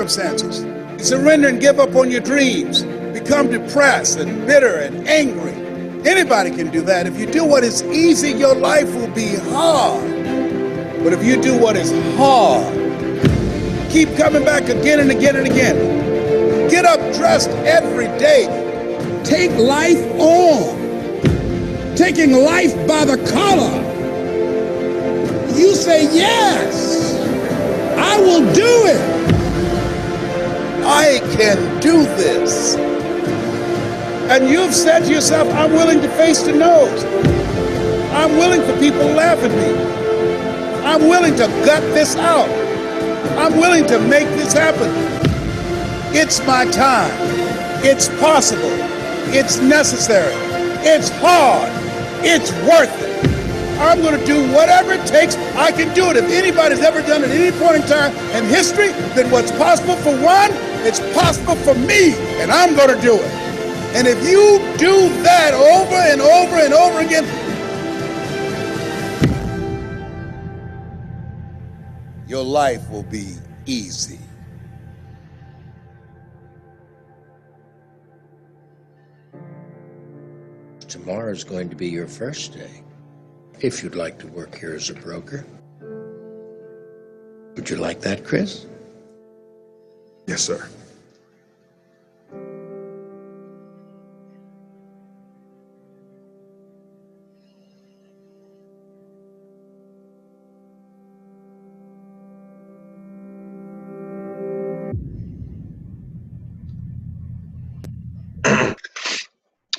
circumstances. You surrender and give up on your dreams. Become depressed and bitter and angry. Anybody can do that. If you do what is easy, your life will be hard. But if you do what is hard, keep coming back again and again and again. Get up dressed every day. Take life on. Taking life by the collar. You say, yes, I will do it. I can do this. And you've said to yourself, I'm willing to face the no's. I'm willing for people to laugh at me. I'm willing to gut this out. I'm willing to make this happen. It's my time. It's possible. It's necessary. It's hard. It's worth it. I'm going to do whatever it takes. I can do it. If anybody's ever done it at any point in time in history, then what's possible for one, it's possible for me, and I'm going to do it. And if you do that over and over and over again, your life will be easy. Tomorrow's going to be your first day. If you'd like to work here as a broker. Would you like that, Chris? Yes, sir.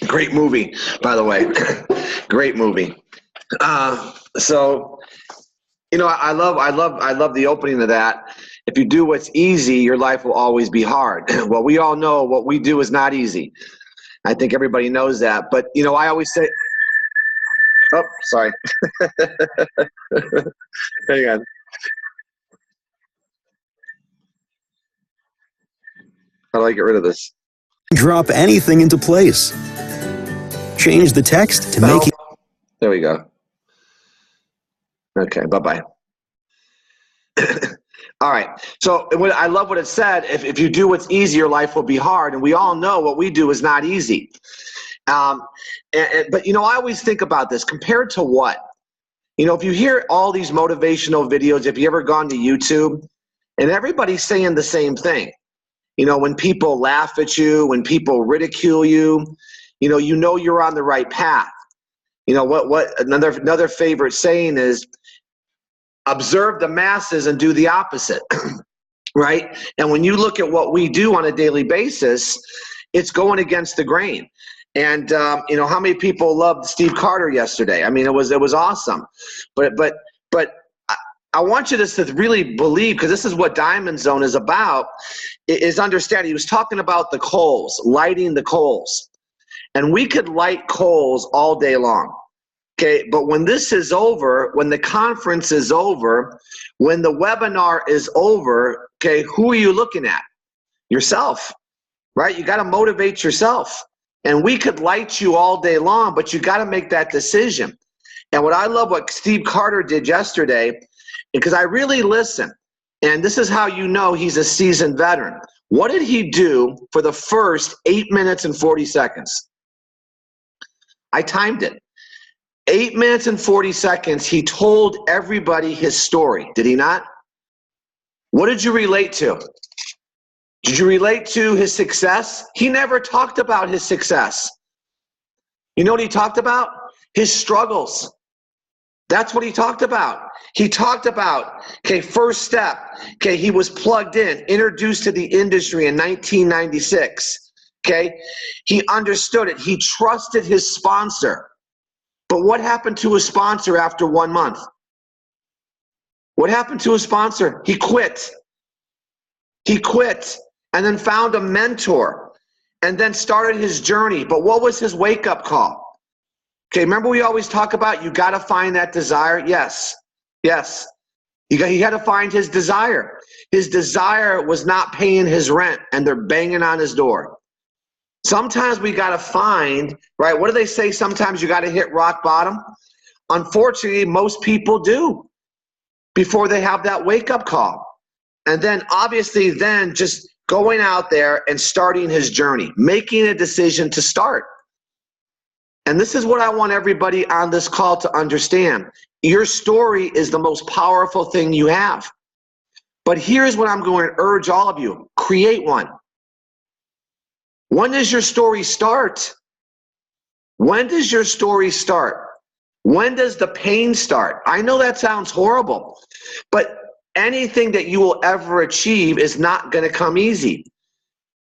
Great movie, by the way. Great movie. So, you know, I love the opening of that. If you do what's easy, your life will always be hard. Well, we all know what we do is not easy. I think everybody knows that. But, you know, I always say, oh, sorry. Hang on. How do I get rid of this? Drop anything into place. Change the text to make it. There we go. Okay, bye-bye. All right, so I love what it said. If you do what's easy, your life will be hard. And we all know what we do is not easy. But, you know, I always think about this. Compared to what? You know, if you hear all these motivational videos, if you ever gone to YouTube, and everybody's saying the same thing. You know, when people laugh at you, when people ridicule you, you know you're on the right path. You know, what another favorite saying is, observe the masses and do the opposite, right? And when you look at what we do on a daily basis, it's going against the grain. And you know, how many people loved Steve Carter yesterday? I mean, it was awesome. But I want you to really believe, because this is what Diamond Zone is about, is understanding. He was talking about the coals, lighting the coals. And we could light coals all day long. Okay, but when this is over, when the conference is over, when the webinar is over, okay, who are you looking at? Yourself, right? You got to motivate yourself. And we could light you all day long, but you got to make that decision. And what I love what Steve Carter did yesterday, because I really listen, and this is how you know he's a seasoned veteran. What did he do for the first 8 minutes and 40 seconds? I timed it. 8 minutes and 40 seconds, he told everybody his story. Did he not? What did you relate to? Did you relate to his success? He never talked about his success. You know what he talked about? His struggles. That's what he talked about. He talked about, okay, first step, okay, he was plugged in, introduced to the industry in 1996. Okay, he understood it. He trusted his sponsor. But what happened to his sponsor after 1 month? What happened to his sponsor? He quit. He quit and then found a mentor and then started his journey. But what was his wake-up call? Okay, remember we always talk about you got to find that desire? Yes, yes. He had to find his desire. His desire was not paying his rent, and they're banging on his door. Sometimes we got to find, right? What do they say? Sometimes you got to hit rock bottom. Unfortunately, most people do before they have that wake-up call. And then obviously then just going out there and starting his journey, making a decision to start. And this is what I want everybody on this call to understand. Your story is the most powerful thing you have. But here's what I'm going to urge all of you. Create one. When does your story start? When does your story start? When does the pain start? I know that sounds horrible, but anything that you will ever achieve is not going to come easy.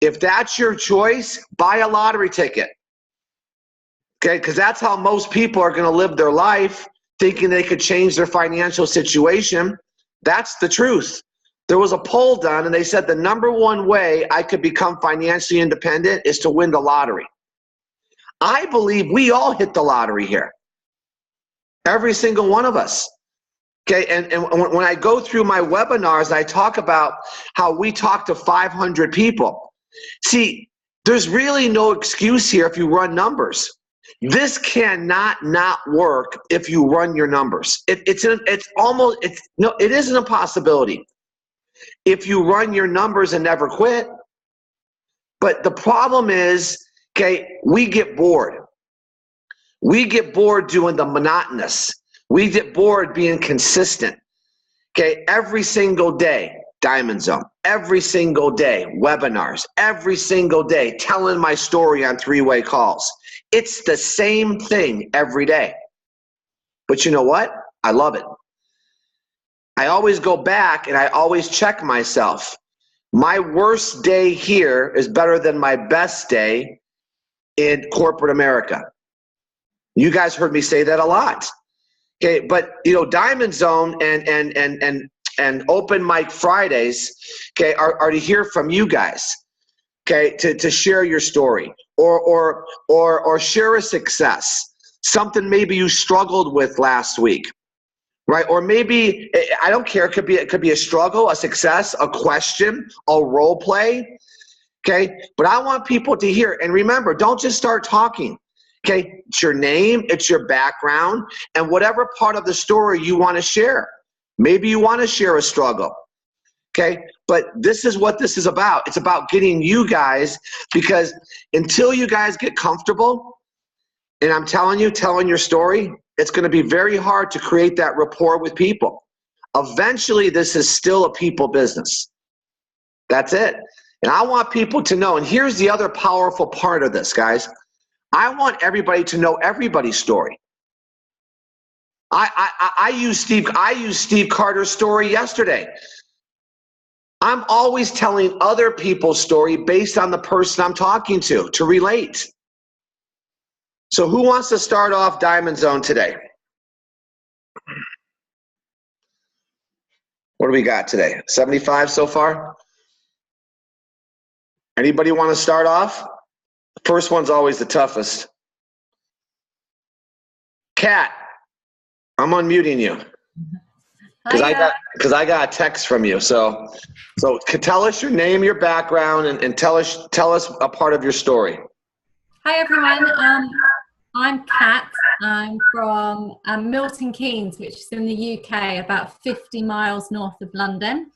If that's your choice, buy a lottery ticket. Okay, because that's how most people are going to live their life, thinking they could change their financial situation. That's the truth. There was a poll done, and they said the #1 way I could become financially independent is to win the lottery. I believe we all hit the lottery here. Every single one of us. Okay, and when I go through my webinars, I talk about how we talk to 500 people. See, there's really no excuse here if you run numbers. This cannot not work if you run your numbers. It is an impossibility if you run your numbers and never quit. But the problem is, okay, we get bored. We get bored doing the monotonous. We get bored being consistent. Okay, every single day, Diamond Zone. Every single day, webinars. Every single day, telling my story on 3-way calls. It's the same thing every day. But you know what? I love it. I always go back and I always check myself. My worst day here is better than my best day in corporate America. You guys heard me say that a lot. Okay, but you know, Diamond Zone and Open Mic Fridays, okay, are to hear from you guys. Okay, to share your story or share a success, something maybe you struggled with last week, right? Or maybe, I don't care, it could be a struggle, a success, a question, a role play. Okay, but I want people to hear, and remember, don't just start talking. Okay, it's your name, it's your background, and whatever part of the story you want to share. Maybe you want to share a struggle. Okay, but this is what this is about. It's about getting you guys, because until you guys get comfortable, and I'm telling you, telling your story, it's going to be very hard to create that rapport with people. Eventually, this is still a people business. That's it. And I want people to know, and here's the other powerful part of this, guys. I want everybody to know everybody's story. I used Steve Carter's story yesterday. I'm always telling other people's story based on the person I'm talking to relate. So who wants to start off Diamond Zone today? What do we got today? 75 so far? Anybody want to start off? The first one's always the toughest. Kat, I'm unmuting you. Because I got a text from you. So tell us your name, your background, and tell us a part of your story. Hi everyone. I'm Kat. I'm from Milton Keynes, which is in the UK, about 50 miles north of London.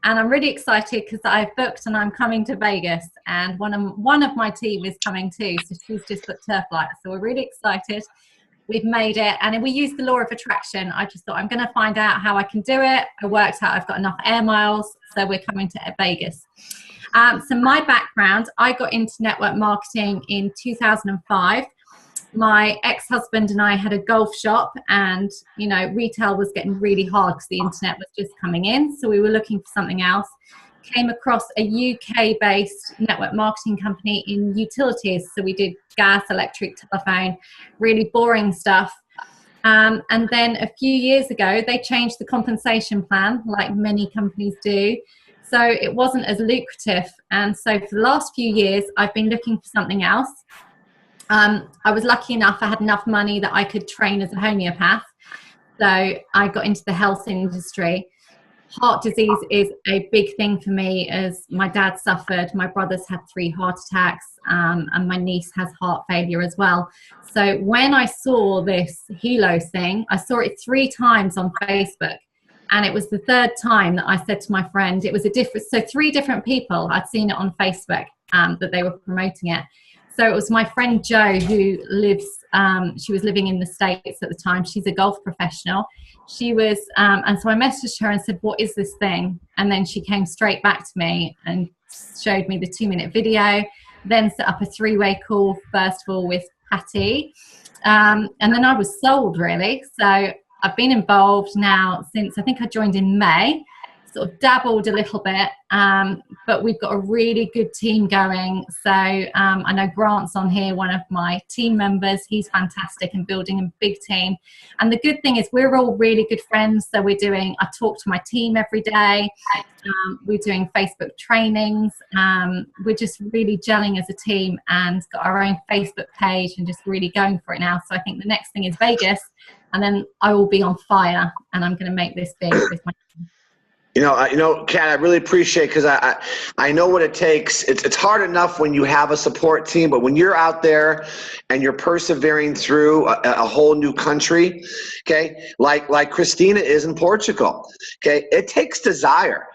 And I'm really excited because I've booked and I'm coming to Vegas, and one of my team is coming too. So she's just booked her flight. So we're really excited. We've made it, and we use the law of attraction. I just thought, I'm going to find out how I can do it. I worked out I've got enough air miles, so we're coming to Vegas. So my background, I got into network marketing in 2005. My ex-husband and I had a golf shop, and you know, retail was getting really hard because the internet was just coming in. So we were looking for something else. Came across a UK-based network marketing company in utilities. So we did gas, electric, telephone, really boring stuff. And then a few years ago, they changed the compensation plan, like many companies do. So it wasn't as lucrative. And so for the last few years, I've been looking for something else. I was lucky enough, I had enough money that I could train as a homeopath. So I got into the health industry. Heart disease is a big thing for me, as my dad suffered, my brother's had 3 heart attacks, and my niece has heart failure as well. So when I saw this Helos thing, I saw it 3 times on Facebook, And it was the third time that I said to my friend, it was so 3 different people, I'd seen it on Facebook that they were promoting it. So it was my friend Jo, who lives, she was living in the States at the time. She's a golf professional. She was, and so I messaged her and said, what is this thing? And then she came straight back to me and showed me the 2-minute video, then set up a 3-way call, first of all, with Patty. And then I was sold, really. So I've been involved now since, I think I joined in May, sort of dabbled a little bit, but we've got a really good team going. So I know Grant's on here, one of my team members. He's fantastic and building a big team. And the good thing is we're all really good friends. So I talk to my team every day. We're doing Facebook trainings. We're just really gelling as a team and got our own Facebook page and just really going for it now. So I think the next thing is Vegas, and then I will be on fire and I'm going to make this big with my team. You know, Kat, I really appreciate, because I know what it takes. It's hard enough when you have a support team, but when you're out there and you're persevering through a whole new country, okay, like Christina is in Portugal, okay, it takes desire.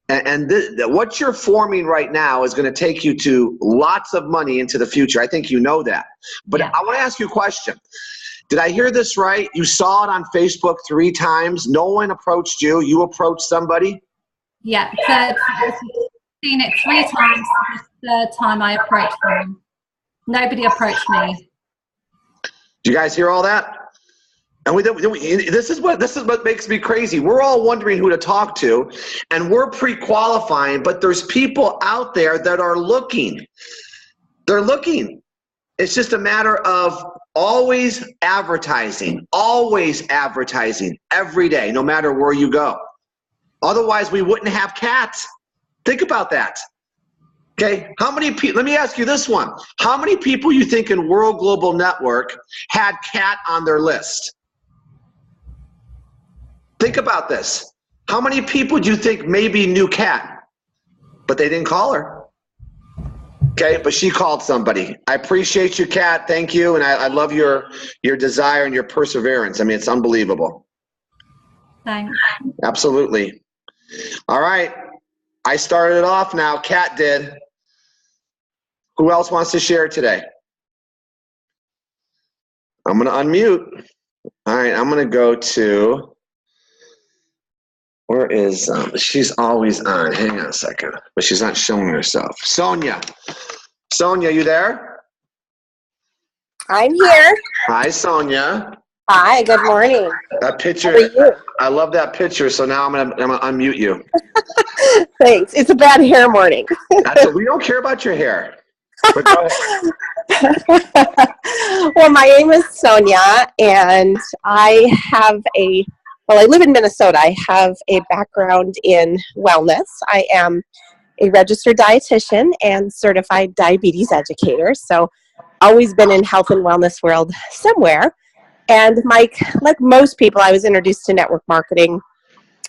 And what you're forming right now is going to take you to lots of money into the future. I think you know that. But yeah. I want to ask you a question. Did I hear this right? You saw it on Facebook 3 times. No one approached you. You approached somebody? Yeah. So I've seen it 3 times. The third time I approached them. Nobody approached me. Do you guys hear all that? And this is what makes me crazy. We're all wondering who to talk to, and we're pre-qualifying, but there's people out there that are looking. They're looking. It's just a matter of always advertising every day, no matter where you go. Otherwise, we wouldn't have cats. Think about that. Okay, how many people, let me ask you this one. How many people you think in World Global Network had Kat on their list? Think about this. How many people do you think maybe knew Kat, but they didn't call her? Okay, but she called somebody. I appreciate you, Kat. Thank you, and I love your desire and your perseverance. I mean, it's unbelievable. Thanks. Absolutely. All right, I started it off now. Kat did. Who else wants to share today? I'm going to unmute. All right, I'm going to go to, where is, she's always on. Hang on a second, but she's not showing herself. Sonia. Sonia, you there? I'm here. Hi, Sonia. Hi, good morning. That picture, How are you? I love that picture, so now I'm gonna unmute you. Thanks. It's a bad hair morning. We don't care about your hair. But go ahead. Well, my name is Sonia, and I live in Minnesota. I have a background in wellness. I am a registered dietitian and certified diabetes educator, so always been in health and wellness world somewhere. And like most people, I was introduced to network marketing,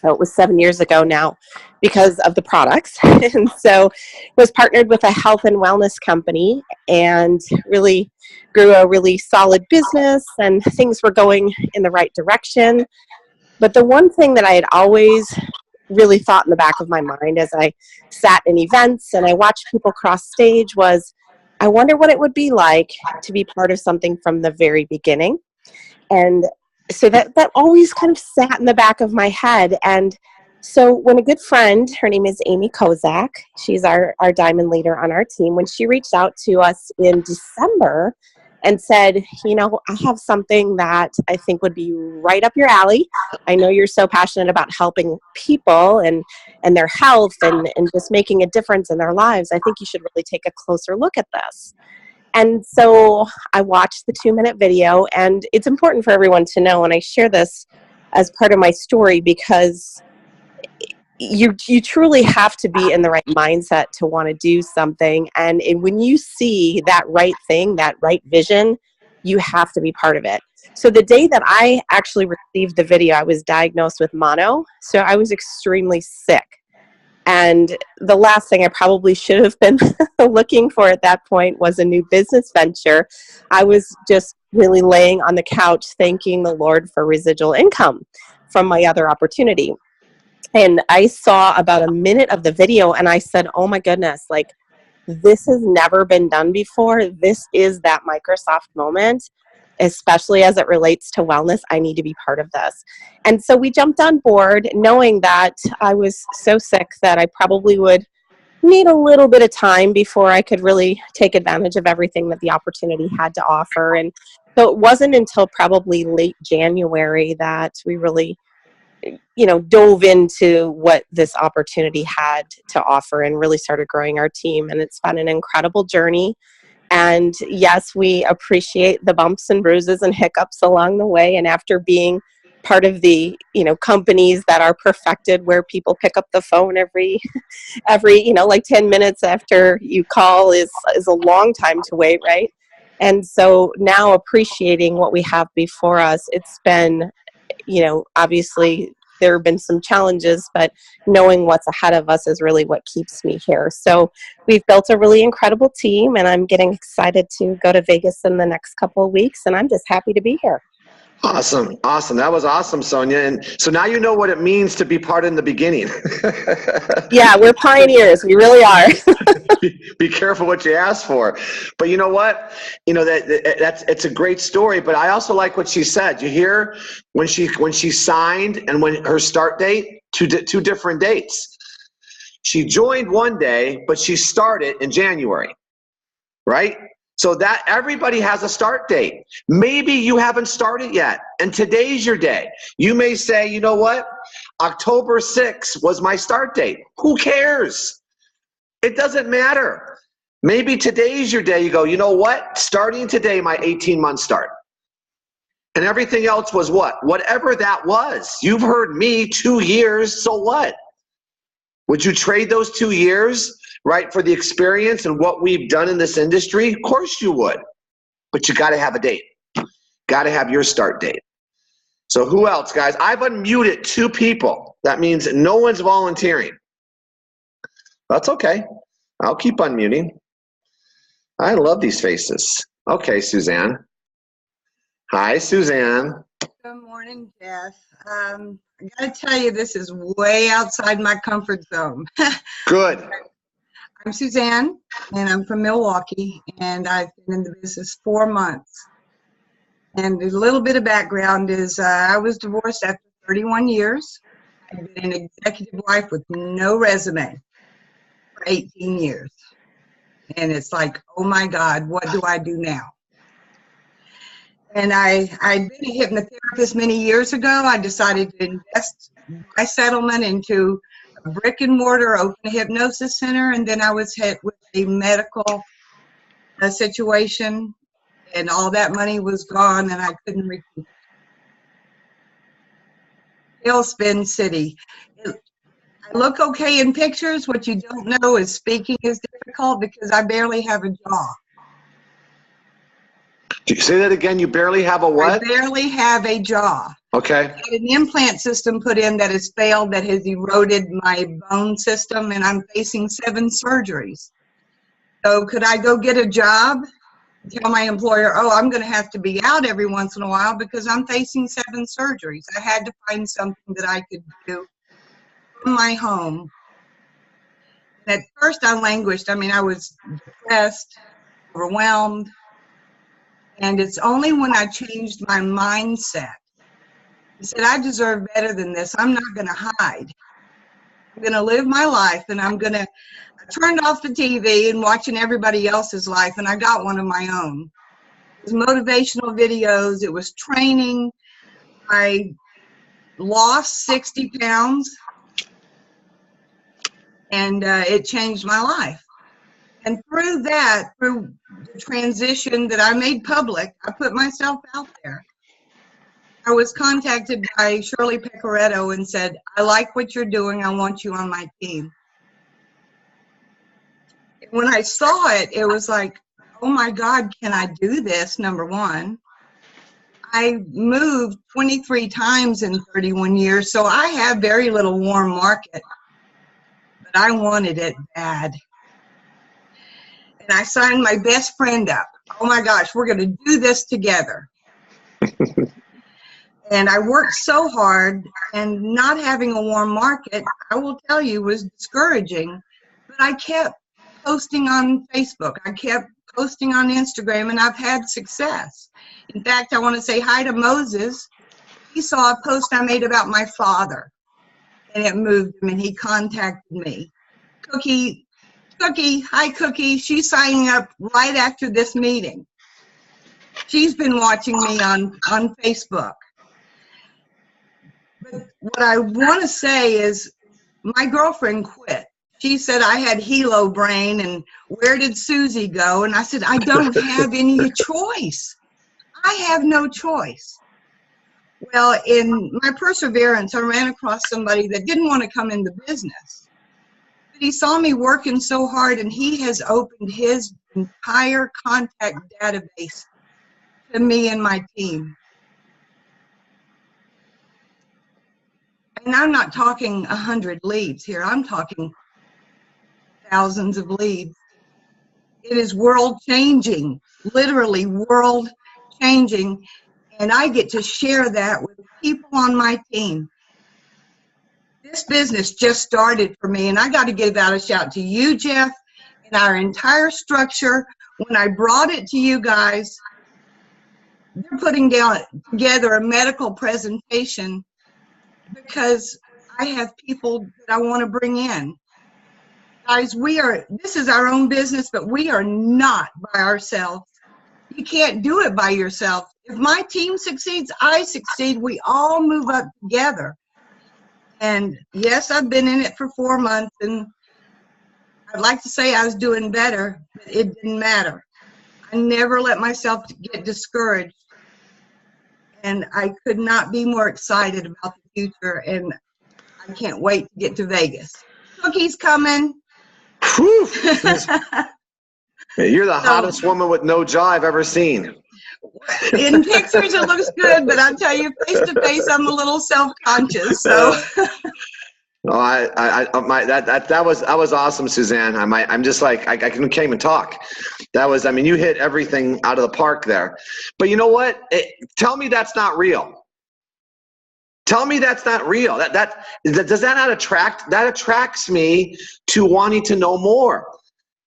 it was 7 years ago now, because of the products. And so was partnered with a health and wellness company and really grew a really solid business, and things were going in the right direction. But the one thing that I had always really thought in the back of my mind as I sat in events and I watched people cross stage was, I wonder what it would be like to be part of something from the very beginning. And so that always kind of sat in the back of my head. And so when a good friend, her name is Amy Kozak, she's our diamond leader on our team, when she reached out to us in December and said, you know, I have something that I think would be right up your alley. I know you're so passionate about helping people and their health and just making a difference in their lives. I think you should really take a closer look at this. And so I watched the 2-minute video, and it's important for everyone to know, and I share this as part of my story because you truly have to be in the right mindset to want to do something. And when you see that right thing, that right vision, you have to be part of it. So the day that I actually received the video, I was diagnosed with mono. So I was extremely sick. And the last thing I probably should have been looking for at that point was a new business venture. I was just really laying on the couch thanking the Lord for residual income from my other opportunity. And I saw about a minute of the video and I said, oh my goodness, like this has never been done before. This is that Microsoft moment, especially as it relates to wellness. I need to be part of this. And so we jumped on board knowing that I was so sick that I probably would need a little bit of time before I could really take advantage of everything that the opportunity had to offer. And so it wasn't until probably late January that we really dove into what this opportunity had to offer and really started growing our team. And it's been an incredible journey. And yes, we appreciate the bumps and bruises and hiccups along the way. And after being part of the, companies that are perfected where people pick up the phone every, like 10 minutes after you call is a long time to wait, right? And so now appreciating what we have before us, it's been, obviously there have been some challenges, but knowing what's ahead of us is really what keeps me here. So we've built a really incredible team, and I'm getting excited to go to Vegas in the next couple of weeks, and I'm just happy to be here. Awesome. That was awesome, Sonia. And so now you know what it means to be part in the beginning. Yeah, we're pioneers. We really are. Be careful what you ask for. But you know what? It's a great story. But I also like what she said. You hear when she signed and when her start date, two different dates. She joined one day, but she started in January, right? So that everybody has a start date. Maybe you haven't started yet, and today's your day. You may say, you know what? October 6th was my start date. Who cares? It doesn't matter. Maybe today's your day. You go, you know what? Starting today, my 18-month start. And everything else was what? Whatever that was. You've heard me, 2 years, so what? Would you trade those 2 years? Right, for the experience and what we've done in this industry? Of course you would. But you got to have a date. Got to have your start date. So who else, guys? I've unmuted 2 people. That means no one's volunteering. That's okay. I'll keep unmuting. I love these faces. Okay, Suzanne. Hi, Suzanne. Good morning, Jeff. I got to tell you, this is way outside my comfort zone. Good. I'm Suzanne, and I'm from Milwaukee, and I've been in the business 4 months. And a little bit of background is I was divorced after 31 years. I've been an executive wife with no resume for 18 years. And it's like, oh my God, what do I do now? And I'd been a hypnotherapist many years ago. I decided to invest my settlement into a brick and mortar open hypnosis center, and then I was hit with a medical situation, and all that money was gone, and I couldn't recoup it. Tailspin City. I look okay in pictures. What you don't know is speaking is difficult because I barely have a jaw. Did you say that again? You barely have a what? I barely have a jaw. Okay. I had an implant system put in that has failed, that has eroded my bone system, and I'm facing 7 surgeries. So could I go get a job, tell my employer, oh, I'm going to have to be out every once in a while because I'm facing 7 surgeries. I had to find something that I could do from my home. And at first I languished. I mean, I was depressed, overwhelmed. And it's only when I changed my mindset. I said, I deserve better than this. I'm not going to hide. I'm going to live my life, and I turned off the TV and watching everybody else's life, and I got one of my own. It was motivational videos. It was training. I lost 60 pounds, and it changed my life. And through that, through the transition that I made public, I put myself out there. I was contacted by Shirley Pecoretto and said, I like what you're doing. I want you on my team. When I saw it, it was like, oh my God, can I do this, number one? I moved 23 times in 31 years, so I have very little warm market, but I wanted it bad. And I signed my best friend up. Oh my gosh, we're going to do this together. And I worked so hard, and not having a warm market, I will tell you, was discouraging. But I kept posting on Facebook. I kept posting on Instagram, and I've had success. In fact, I want to say hi to Moses. He saw a post I made about my father, and it moved him, and he contacted me. Cookie, hi Cookie. She's signing up right after this meeting. She's been watching me on Facebook. But what I want to say is my girlfriend quit. She said I had helo brain, and where did Susie go? And I said, I don't have any choice. I have no choice. Well, in my perseverance, I ran across somebody that didn't want to come into business. But he saw me working so hard, and he has opened his entire contact database to me and my team. And I'm not talking 100 leads here. I'm talking thousands of leads. It is world-changing, literally world-changing. And I get to share that with people on my team. This business just started for me, and I got to give out a shout to you, Jeff, and our entire structure. When I brought it to you guys, they're putting together a medical presentation because I have people that I want to bring in. Guys, this is our own business, but we are not by ourselves. You can't do it by yourself. If my team succeeds, I succeed. We all move up together. And yes, I've been in it for 4 months, and I'd like to say I was doing better, but it didn't matter. I never let myself get discouraged. And I could not be more excited about the future, and I can't wait to get to Vegas. Cookie's coming. Whew. You're the hottest woman with no jaw I've ever seen. In pictures, it looks good, but I tell you, face to face, I'm a little self-conscious. So. Oh, that was awesome, Suzanne. I'm just like I can't even talk. That was, I mean, you hit everything out of the park there. But you know what? Tell me that's not real. Tell me that's not real. Does that not attract? That attracts me to wanting to know more.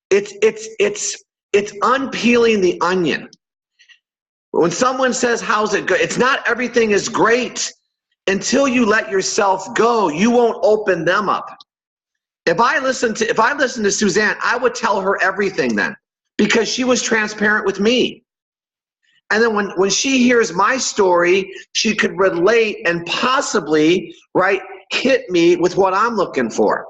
It's unpeeling the onion. When someone says, "How's it go?" It's not everything is great. Until you let yourself go, you won't open them up. If I listened to Suzanne, I would tell her everything then, because she was transparent with me. And then when she hears my story, she could relate and possibly, right, hit me with what I'm looking for.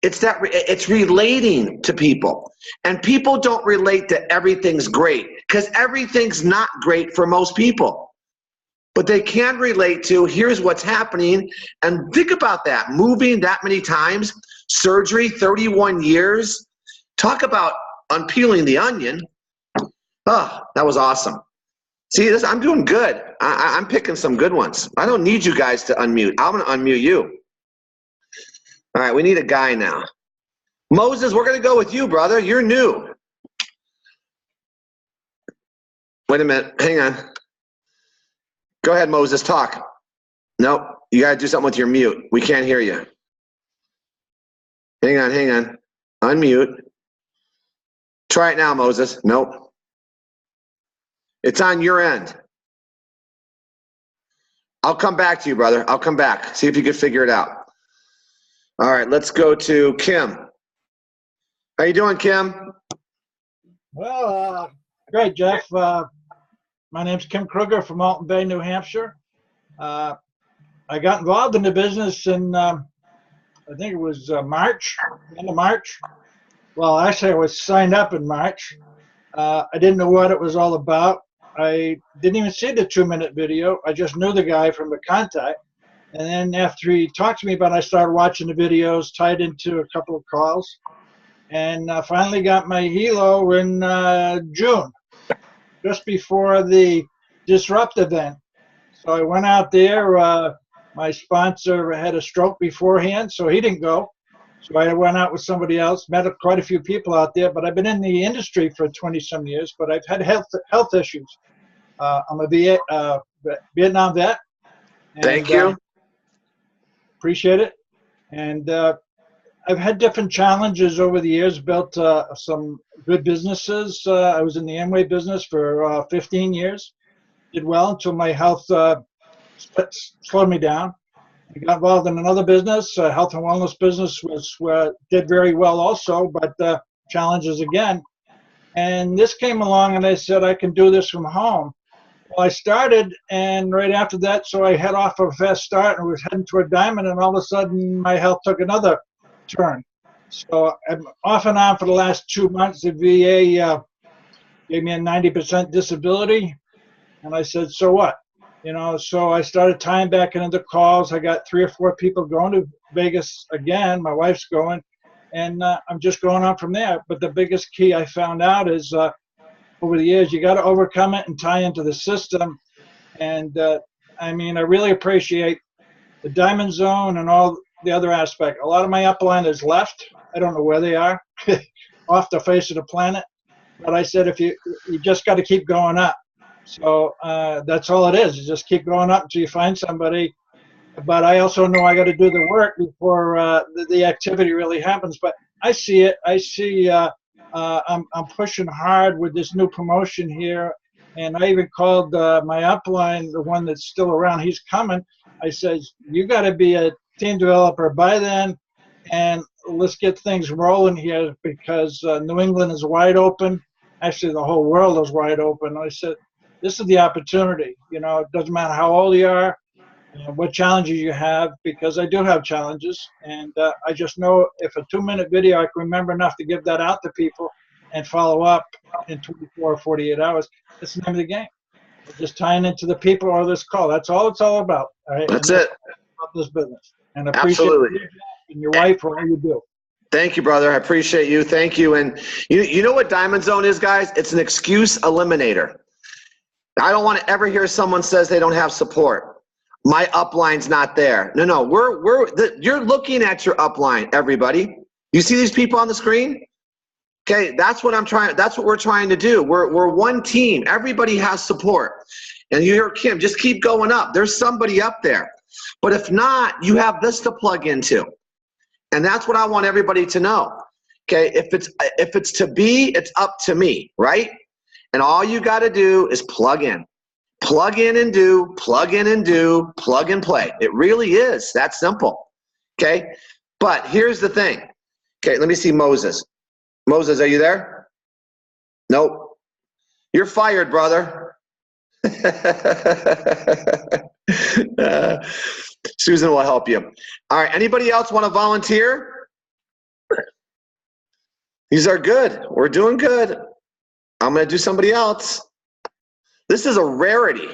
It's relating to people. And people don't relate to everything's great, because everything's not great for most people. But they can relate to, here's what's happening. And think about that, moving that many times, surgery, 31 years. Talk about unpeeling the onion. Oh, that was awesome. See, I'm doing good. I'm picking some good ones. I don't need you guys to unmute. I'm going to unmute you. All right, we need a guy now. Moses, we're going to go with you, brother. You're new. Wait a minute. Hang on. Go ahead, Moses, talk. Nope, you got to do something with your mute. We can't hear you. Hang on. Unmute. Try it now, Moses. Nope. It's on your end. I'll come back to you, brother. I'll come back. See if you can figure it out. All right, let's go to Kim. How you doing, Kim? Well, great, Jeff. My name's Kim Kruger from Alton Bay, New Hampshire. I got involved in the business in, I think it was March, end of March. Well, actually, I was signed up in March. I didn't know what it was all about. I didn't even see the 2-minute video. I just knew the guy from the contact. And then after he talked to me about it, I started watching the videos, tied into a couple of calls, and finally got my helo in June, just before the Disrupt event. So I went out there. My sponsor had a stroke beforehand, so he didn't go. So I went out with somebody else, met quite a few people out there, but I've been in the industry for 20-some years, but I've had health issues. I'm a Vietnam vet, Thank you. Appreciate it. And I've had different challenges over the years, built some good businesses. I was in the Amway business for 15 years. Did well until my health slowed me down. I got involved in another business, health and wellness business, which did very well also, but challenges again. And this came along and I said, I can do this from home. Well, I started, and right after that, so I head off a fast start and was heading toward Diamond, and all of a sudden my health took another turn. So I'm off and on for the last 2 months. The VA gave me a 90% disability, and I said, so what? You know, so I started tying back into the calls. I got 3 or 4 people going to Vegas again. My wife's going, and I'm just going on from there. But the biggest key I found out is over the years, you got to overcome it and tie into the system. And I mean, I really appreciate the Diamond Zone and all the other aspect. A lot of my upliners left. I don't know where they are, off the face of the planet. But I said, if you just got to keep going up. So that's all it is. You just keep going up until you find somebody. But I also know I got to do the work before the activity really happens. But I see it. I see I'm pushing hard with this new promotion here. And I even called my upline, the one that's still around. He's coming. I said, you got to be a team developer by then. And let's get things rolling here, because New England is wide open. Actually, the whole world is wide open. I said, this is the opportunity. You know, it doesn't matter how old you are, what challenges you have, because I do have challenges. And I just know if a 2-minute video, I can remember enough to give that out to people and follow up in 24 or 48 hours. That's the name of the game. We're just tying into the people or this call. That's all it's all about. All right? That's it. About this business. And I appreciate Absolutely. you and your wife for all you do. Thank you, brother. I appreciate you. Thank you. And you know what Diamond Zone is, guys? It's an excuse eliminator. I don't want to ever hear someone says they don't have support. My upline's not there. No. You're looking at your upline, everybody. You see these people on the screen? Okay, that's what we're trying to do. We're one team. Everybody has support. And you hear Kim, just keep going up. There's somebody up there. But if not, you have this to plug into. And that's what I want everybody to know. Okay, if it's to be, it's up to me, right? And all you got to do is plug in. Plug in and do, plug in and do, plug and play. It really is that simple. Okay? But here's the thing. Okay, let me see Moses. Moses, are you there? Nope. You're fired, brother. Susan will help you. All right, anybody else want to volunteer? These are good. We're doing good. I'm going to do somebody else. This is a rarity.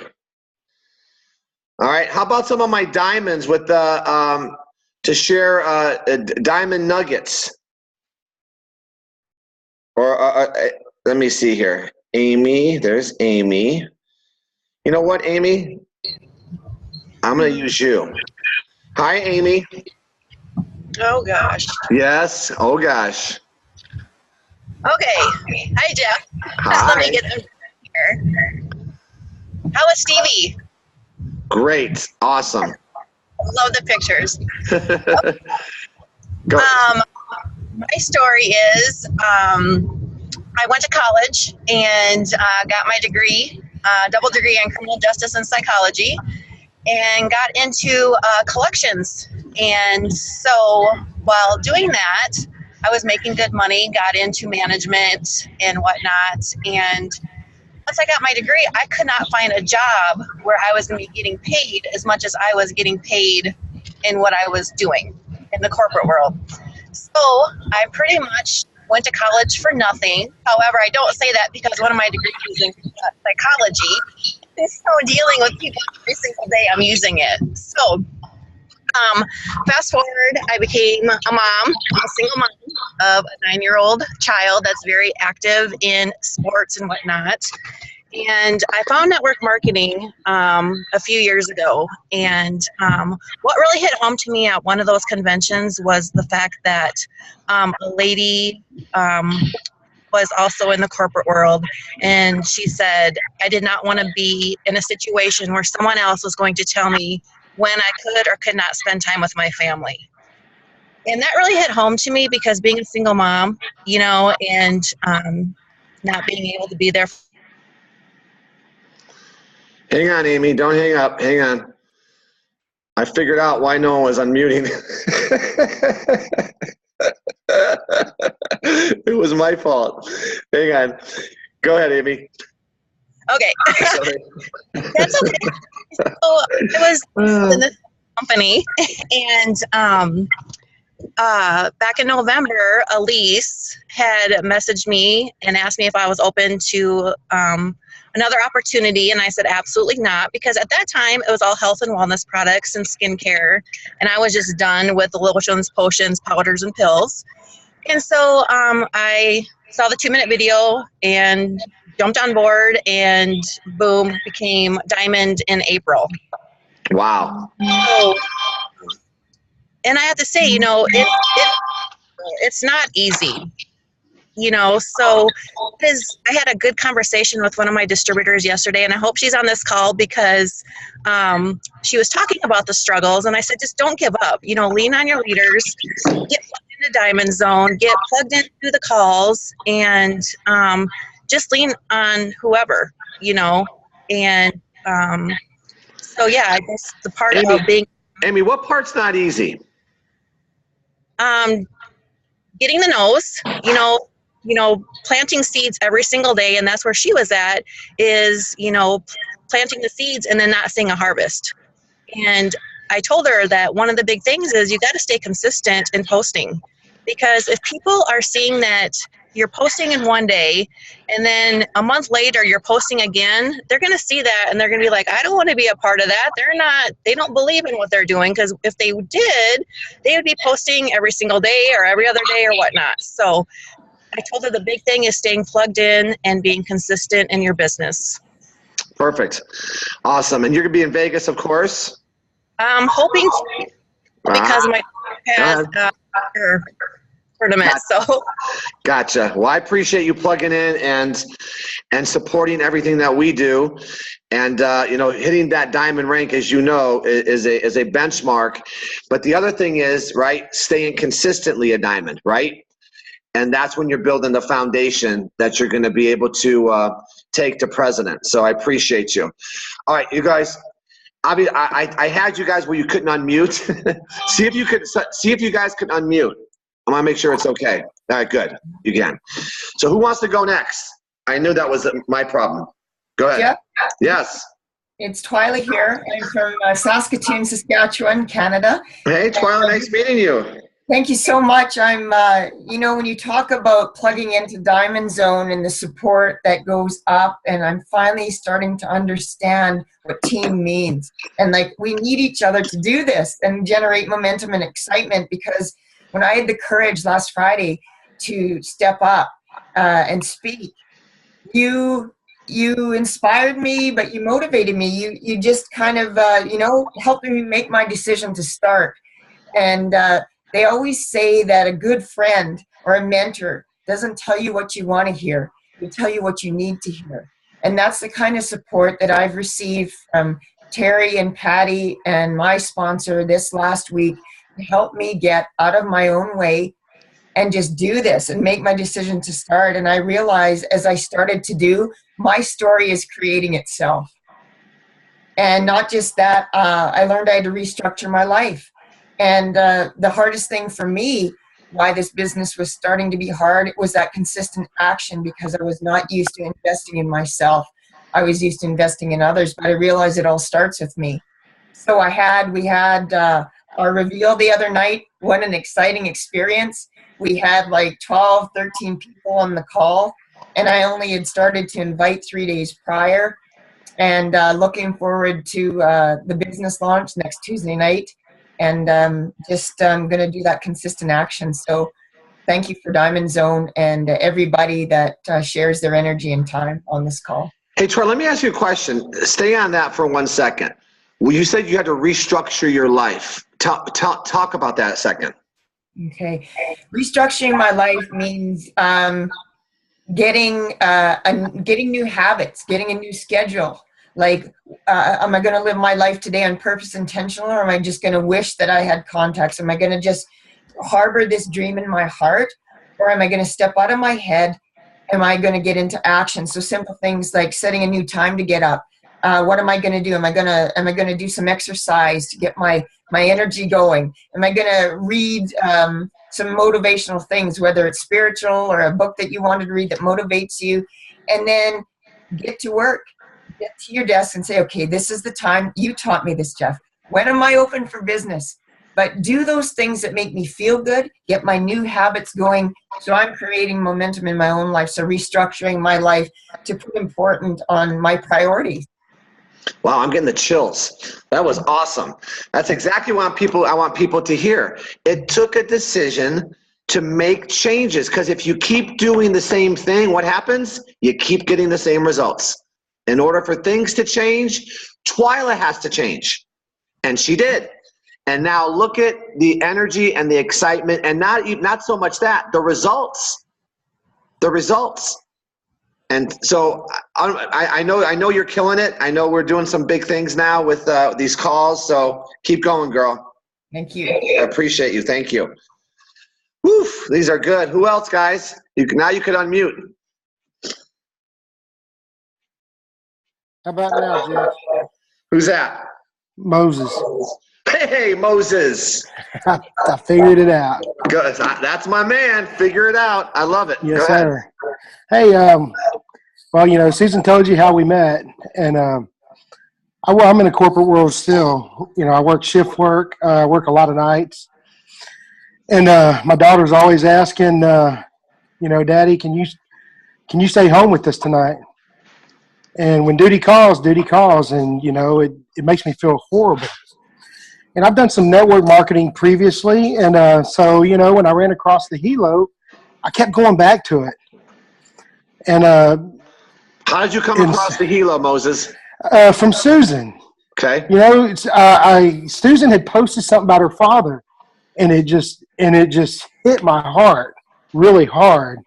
All right, how about some of my diamonds with the to share diamond nuggets? Or let me see here. Amy, there's Amy. You know what, Amy? I'm going to use you. Hi, Amy. Oh, gosh. Yes. Oh, gosh. Okay. Hi, Jeff. Hi. Let me get them here. How is Stevie? Great. Awesome. Love the pictures. Go. My story is I went to college and got my degree, double degree in criminal justice and psychology, and got into collections. And so while doing that, I was making good money, got into management and whatnot. And once I got my degree, I could not find a job where I was going to be getting paid as much as I was getting paid in what I was doing in the corporate world. So I pretty much went to college for nothing. However, I don't say that because one of my degrees is in psychology. And so dealing with people every single day, I'm using it. So fast forward, I became a mom. I'm a single mom of a 9-year-old child that's very active in sports and whatnot. And I found network marketing a few years ago. And what really hit home to me at one of those conventions was the fact that a lady was also in the corporate world. And she said, I did not want to be in a situation where someone else was going to tell me when I could or could not spend time with my family. And that really hit home to me because being a single mom, you know, and not being able to be there. Hang on, Amy. Don't hang up. Hang on. I figured out why no one was unmuting. It was my fault. Hang on. Go ahead, Amy. Okay. That's okay. So I was in this company, and back in November, Elise had messaged me and asked me if I was open to another opportunity, and I said absolutely not, because at that time it was all health and wellness products and skincare, and I was just done with the lotions, potions, powders, and pills. And so I saw the 2-minute video and jumped on board, and boom, became Diamond in April. Wow. So, and I have to say, you know, it's not easy, you know. So I had a good conversation with one of my distributors yesterday, and I hope she's on this call because she was talking about the struggles, and I said, just don't give up, you know, lean on your leaders, get plugged into Diamond Zone, get plugged into the calls, and just lean on whoever, you know. And so yeah, I guess the part Amy, of being what part's not easy? getting the nose, you know, planting seeds every single day, and that's where she was at, is, you know, planting the seeds and then not seeing a harvest. And I told her that one of the big things is you got to stay consistent in posting, because if people are seeing that you're posting in one day and then a month later you're posting again, they're going to see that and they're going to be like, I don't want to be a part of that. They don't believe in what they're doing, because if they did, they would be posting every single day or every other day or whatnot. So I told her the big thing is staying plugged in and being consistent in your business. Perfect. Awesome. And you're going to be in Vegas, of course? I'm hoping to, because my has tournament. So gotcha. Well, I appreciate you plugging in and supporting everything that we do. And you know, hitting that diamond rank, as you know, is a benchmark. But the other thing is, right, staying consistently a diamond, right? And that's when you're building the foundation that you're going to be able to take to president. So I appreciate you. All right, you guys. I had you guys where you couldn't unmute. see if you guys could unmute. I want to make sure it's okay. All right, good. You can. So who wants to go next? I knew that was my problem. Go ahead. Yep. Yes. It's Twyla here. I'm from Saskatoon, Saskatchewan, Canada. Hey, Twyla, nice meeting you. Thank you so much. I'm, you know, when you talk about plugging into Diamond Zone and the support that goes up, and I'm finally starting to understand what team means. And like, we need each other to do this and generate momentum and excitement, because when I had the courage last Friday to step up and speak, you inspired me, but you motivated me. You just kind of, you know, helped me make my decision to start. And they always say that a good friend or a mentor doesn't tell you what you want to hear. They tell you what you need to hear. And that's the kind of support that I've received from Terry and Patty and my sponsor this last week to help me get out of my own way and just do this and make my decision to start. And I realized as I started to do, my story is creating itself. And not just that, I learned I had to restructure my life. And the hardest thing for me, why this business was starting to be hard, it was that consistent action, because I was not used to investing in myself. I was used to investing in others, but I realized it all starts with me. So we had our reveal the other night. What an exciting experience. We had like 12, 13 people on the call, and I only had started to invite 3 days prior, and looking forward to the business launch next Tuesday night. And just going to do that consistent action. So thank you for Diamond Zone and everybody that shares their energy and time on this call. Hey, Troy, let me ask you a question. Stay on that for 1 second. Well, you said you had to restructure your life. Talk about that a second. Okay. Restructuring my life means getting new habits, getting a new schedule, Like, am I going to live my life today on purpose, intentional, or am I just going to wish that I had contacts? Am I going to just harbor this dream in my heart, or am I going to step out of my head? Am I going to get into action? So simple things like setting a new time to get up. What am I going to do? Am I going to do some exercise to get my energy going? Am I going to read some motivational things, whether it's spiritual or a book that you wanted to read that motivates you? And then get to work, get to your desk and say, okay, this is the time. You taught me this, Jeff. When am I open for business? But do those things that make me feel good, get my new habits going, so I'm creating momentum in my own life, so restructuring my life to put important on my priorities. Wow, I'm getting the chills. That was awesome. That's exactly what I want people to hear. It took a decision to make changes, because if you keep doing the same thing, what happens? You keep getting the same results. In order for things to change, Twyla has to change. And she did. And now look at the energy and the excitement, and not so much that, the results. The results. And so I know you're killing it. I know we're doing some big things now with these calls. So keep going, girl. Thank you. I appreciate you. Thank you. Whew, these are good. Who else, guys? Now you could unmute. How about now, Jeff? Who's that? Moses. Hey, Moses. I figured it out. Good. That's my man. Figure it out. I love it. Yes, Go ahead. sir. Hey, well, you know, Susan told you how we met, and I'm in the corporate world still. You know, I work shift work. I work a lot of nights, and my daughter's always asking, you know, Daddy, can you stay home with us tonight? And when duty calls, and you know, it makes me feel horrible. And I've done some network marketing previously, and so you know, when I ran across the Helo, I kept going back to it. And how did you come across the Helo, Moses? From Susan. Okay. You know, Susan had posted something about her father, and it just hit my heart really hard.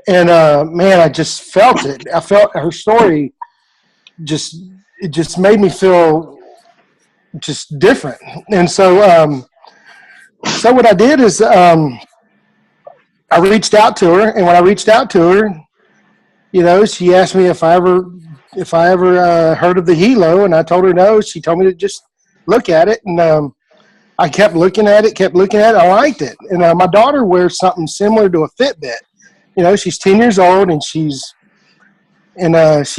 And man, I just felt it. I felt her story. It just made me feel just different. And so what I did is I reached out to her, and when I reached out to her, you know, she asked me if I ever heard of the Helo, and I told her no. She told me to just look at it, and I kept looking at it. I liked it, and my daughter wears something similar to a Fitbit. You know, she's 10 years old, and she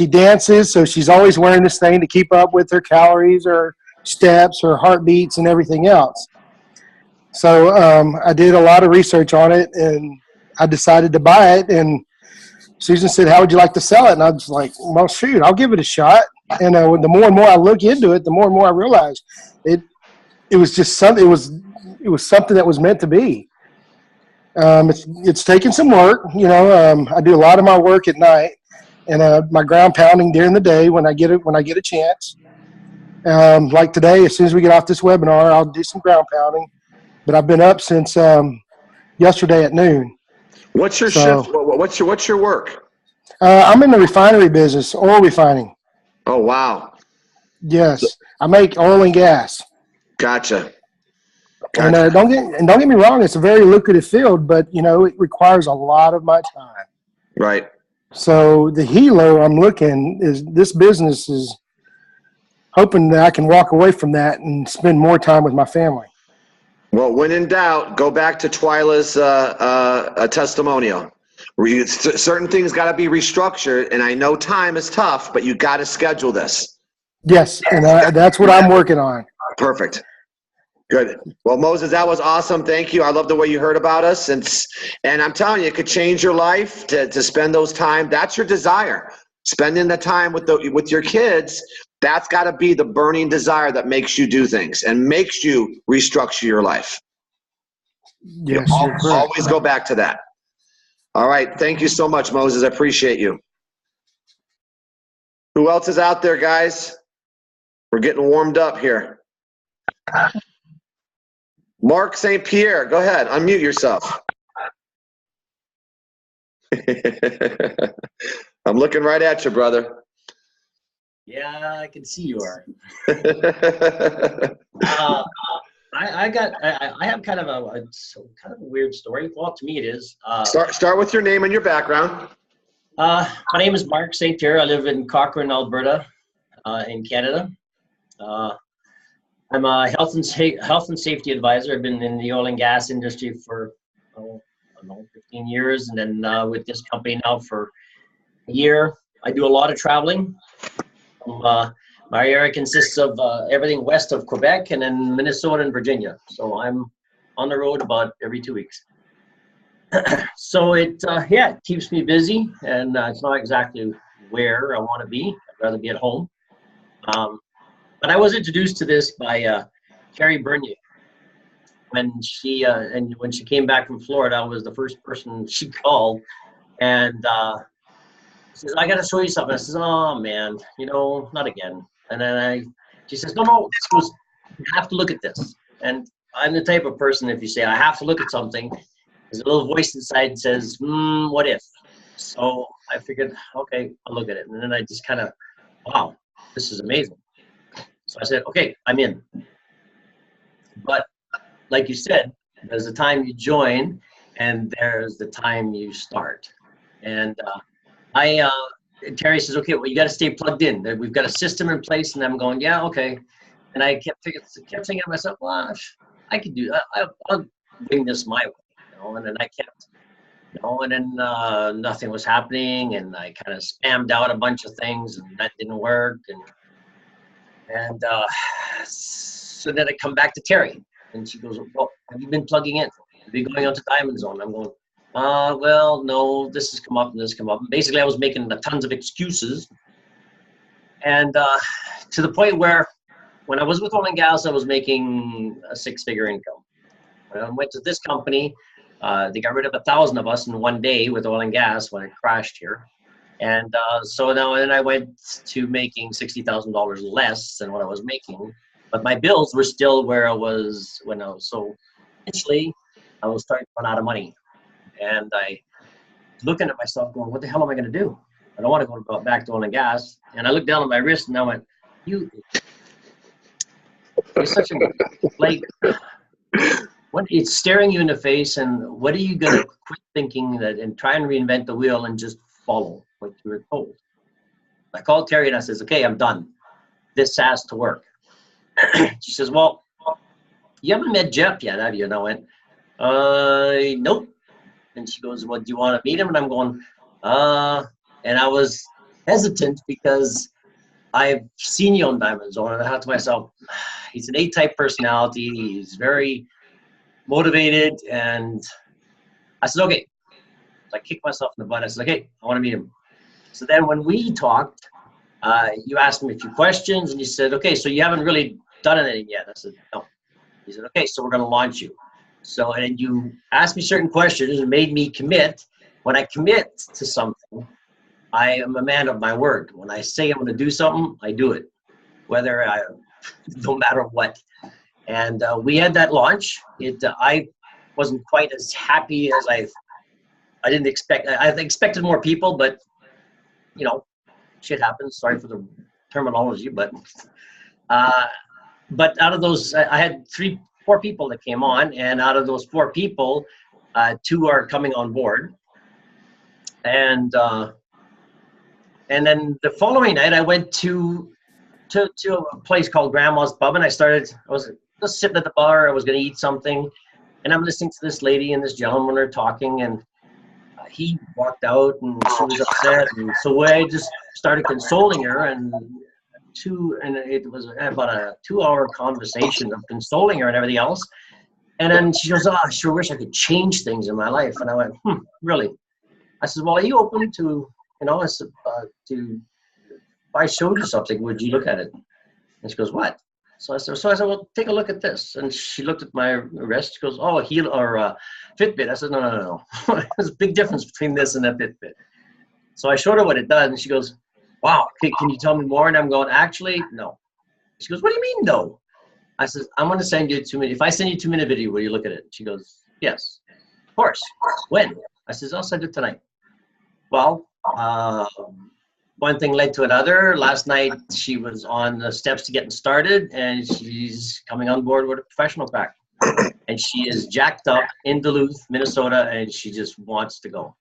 dances, so she's always wearing this thing to keep up with her calories, her steps, her heartbeats, and everything else. So I did a lot of research on it, and I decided to buy it. And Susan said, "How would you like to sell it?" And I was like, "Well, shoot, I'll give it a shot." And the more and more I look into it, the more and more I realized it was just something. It was something that was meant to be. It's taken some work, you know. I do a lot of my work at night, and my ground pounding during the day when I get a chance. Like today, as soon as we get off this webinar, I'll do some ground pounding. But I've been up since yesterday at noon. What's your shift? What's your work? I'm in the refinery business, oil refining. Oh, wow. Yes, I make oil and gas. Gotcha. And don't get me wrong, it's a very lucrative field, but you know, it requires a lot of my time. Right. So the Helo I'm looking is this business is hoping that I can walk away from that and spend more time with my family. Well, when in doubt, go back to Twyla's testimonial. Certain things got to be restructured, and I know time is tough, but you got to schedule this. Yes, and that's what I'm working on. Perfect. Good. Well, Moses, that was awesome. Thank you. I love the way you heard about us, and I'm telling you, it could change your life to spend those time. That's your desire. Spending the time with your kids. That's got to be the burning desire that makes you do things and makes you restructure your life. Yes, always go back to that. All right. Thank you so much, Moses. I appreciate you. Who else is out there, guys? We're getting warmed up here. Mark St. Pierre, go ahead. Unmute yourself. I'm looking right at you, brother. Yeah, I can see you are. I have kind of a weird story. Well, to me it is. Start with your name and your background. My name is Mark St. Pierre. I live in Cochrane, Alberta, in Canada. I'm a health and safety advisor. I've been in the oil and gas industry for 15 years, and then with this company now for a year. I do a lot of traveling. My area consists of everything west of Quebec and then Minnesota and Virginia. So I'm on the road about every 2 weeks. So it keeps me busy, and it's not exactly where I want to be. I'd rather be at home. But I was introduced to this by Carrie Bernier. When she came back from Florida, I was the first person she called, and she says, "I got to show you something." I says, "Oh man, not again." And then she says, "No, she goes, you have to look at this." And I'm the type of person, if you say I have to look at something, there's a little voice inside that says, "What if?" So I figured, okay, I'll look at it, and then I just kind of, wow, this is amazing. So I said, okay, I'm in. But like you said, there's the time you join and there's the time you start. And Terry says, okay, well, you got to stay plugged in. We've got a system in place. And I'm going, yeah, okay. And I kept thinking to myself, well, I could do that. I'll bring this my way, And then I kept, and then nothing was happening. And I kind of spammed out a bunch of things and that didn't work. And so then I come back to Terry. And she goes, well, have you been plugging in? Have you been going out to Diamond Zone? I'm going, well, no, this has come up and this has come up. And basically, I was making tons of excuses. And to the point where when I was with oil and gas, I was making a 6-figure income. When I went to this company, they got rid of 1,000 of us in one day with oil and gas when it crashed here. And so now then I went to making $60,000 less than what I was making. But my bills were still where I was when I was. So eventually, I was starting to run out of money. And I was looking at myself going, what the hell am I going to do? I don't want to go back to oil and gas. And I looked down at my wrist and I went, you're such a, it's staring you in the face. And what are you going to quit thinking that and try and reinvent the wheel and just follow what you were told? I called Terry and I says, okay, I'm done. This has to work. She says, well, you haven't met Jeff yet, have you? And I went, nope. And she goes, well, do you want to meet him? And I'm going, and I was hesitant because I've seen you on Diamond Zone. And I thought to myself, he's an A-type personality. He's very motivated. And I said, okay. So I kicked myself in the butt. I said, okay, I want to meet him. So then when we talked, you asked me a few questions and you said, okay, so you haven't really done anything yet. I said, no. He said, okay, so we're going to launch you. So, and then you asked me certain questions and made me commit. When I commit to something, I am a man of my word. When I say I'm going to do something, I do it, no matter what. And we had that launch. I wasn't quite as happy as I didn't expect. I expected more people, but shit happens. Sorry for the terminology, but out of those, I had 4 people that came on, and out of those 4 people, 2 are coming on board. And then the following night, I went to a place called Grandma's Pub, and I was just sitting at the bar. I was going to eat something, and I'm listening to this lady and this gentleman are talking, and he walked out, and she was upset, and so I just started consoling her, and it was about a 2-hour conversation of consoling her and everything else. And then she goes, I sure wish I could change things in my life. And I went, really? I said, well, are you open to, I said, if I showed you something, would you look at it? And she goes, what? So I said, well, take a look at this. And she looked at my wrist. She goes, oh, Fitbit. I said, no. There's a big difference between this and a Fitbit. So I showed her what it does, and she goes, wow, okay, can you tell me more? And I'm going, actually, no. She goes, what do you mean, no? I said, I'm going to send you a 2-minute. If I send you a 2-minute video, will you look at it? She goes, yes, of course. When? I said, I'll send it tonight. Well, one thing led to another. Last night, she was on the steps to getting started, and she's coming on board with a professional pack. And she is jacked up in Duluth, Minnesota, and she just wants to go.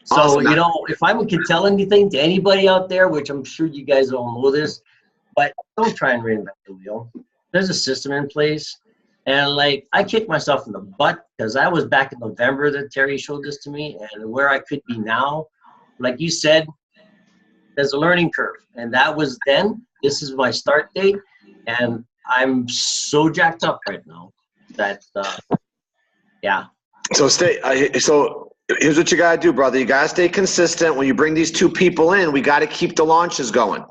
So, Awesome. you know, if I could tell anything to anybody out there, which I'm sure you guys all know this, but don't try and reinvent the wheel. There's a system in place. And like, I kicked myself in the butt because I was back in November that Terry showed this to me, and where I could be now, like you said, there's a learning curve. And that was then. This is my start date. And I'm so jacked up right now that, yeah. So so here's what you got to do, brother. You got to stay consistent. When you bring these two people in, we got to keep the launches going.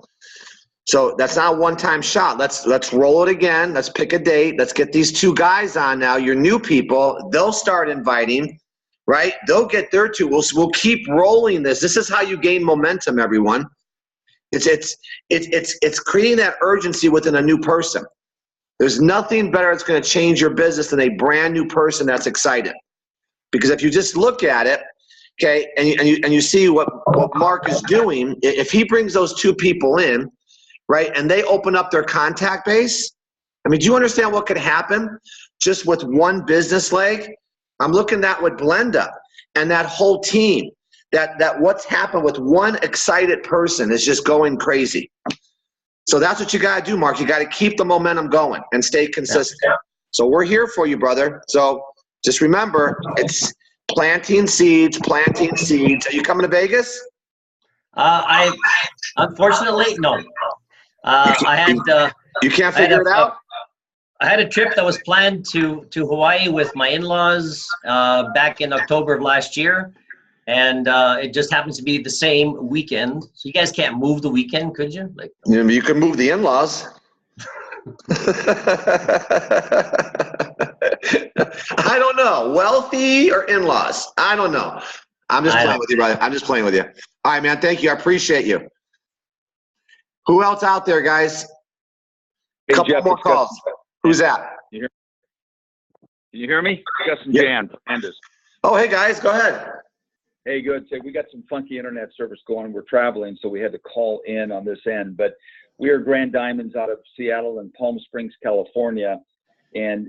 So that's not a one-time shot. Let's roll it again. Let's pick a date. Let's get these two guys on now. Your new people, they'll start inviting, right? They'll get their two. We'll keep rolling this. This is how you gain momentum, everyone. It's creating that urgency within a new person. There's nothing better that's going to change your business than a brand new person that's excited. Because if you just look at it, okay, and you see what Mark is doing, if he brings those two people in, right, and they open up their contact base, I mean, do you understand what could happen just with one business leg? I'm looking at with Blenda and that whole team, that what's happened with one excited person is just going crazy. So that's what you got to do, Mark. You got to keep the momentum going and stay consistent. Yeah. So we're here for you, brother. So just remember, it's planting seeds, planting seeds. Are you coming to Vegas? I unfortunately, no. You can't figure it out? I had a trip that was planned to Hawaii with my in-laws back in October of last year. And it just happens to be the same weekend. So you guys can't move the weekend, could you? Like, you can move the in-laws. I don't know. Wealthy or in-laws? I don't know. I'm just playing with you, brother. I'm just playing with you. All right, man. Thank you. I appreciate you. Who else out there, guys? Hey, Couple Jeff, more calls. Who's that? Can you hear me? Gus and Jan. Oh, hey, guys. Go ahead. Hey, good. So we got some funky internet service going. We're traveling, so we had to call in on this end. But we are Grand Diamonds out of Seattle and Palm Springs, California. And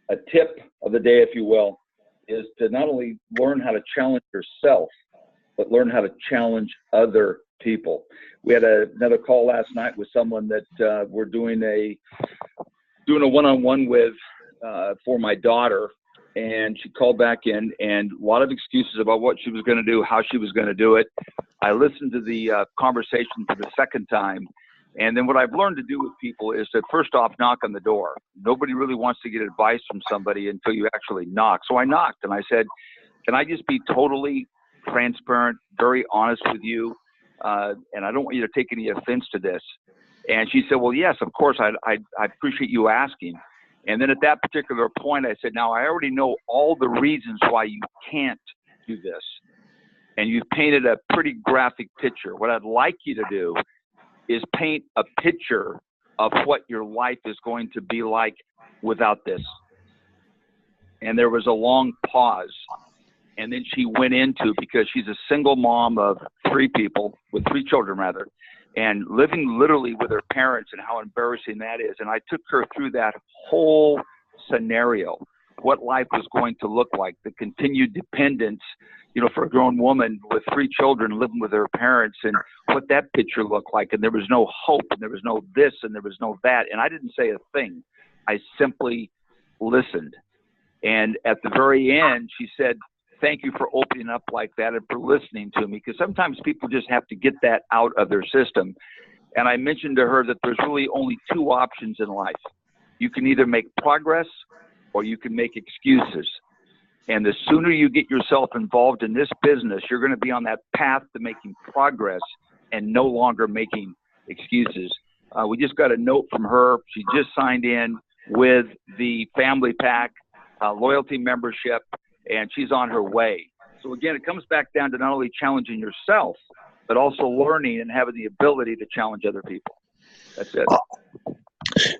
a tip of the day, if you will, is to not only learn how to challenge yourself, but learn how to challenge other people. We had another call last night with someone that we're doing a one-on-one with for my daughter. And she called back in, and a lot of excuses about what she was going to do, how she was going to do it. I listened to the conversation for the second time. And then what I've learned to do with people is to first off, knock on the door. Nobody really wants to get advice from somebody until you actually knock. So I knocked and I said, can I just be totally transparent, very honest with you? And I don't want you to take any offense to this. And she said, well, yes, of course, I appreciate you asking. And then at that particular point, I said, now I already know all the reasons why you can't do this. And you've painted a pretty graphic picture. What I'd like you to do is paint a picture of what your life is going to be like without this. And there was a long pause. And then she went into, because she's a single mom of three children rather, and living literally with her parents and how embarrassing that is. And I took her through that whole scenario, what life was going to look like, the continued dependence, you know, for a grown woman with three children living with her parents, and what that picture looked like. And there was no hope, and there was no this, and there was no that. And I didn't say a thing. I simply listened. And at the very end, she said, thank you for opening up like that and for listening to me, because sometimes people just have to get that out of their system. And I mentioned to her that there's really only two options in life. You can either make progress or you can make excuses. And the sooner you get yourself involved in this business, you're going to be on that path to making progress and no longer making excuses. We just got a note from her. She just signed in with the family pack, loyalty membership, and she's on her way. So again, it comes back down to not only challenging yourself, but also learning and having the ability to challenge other people. That's it.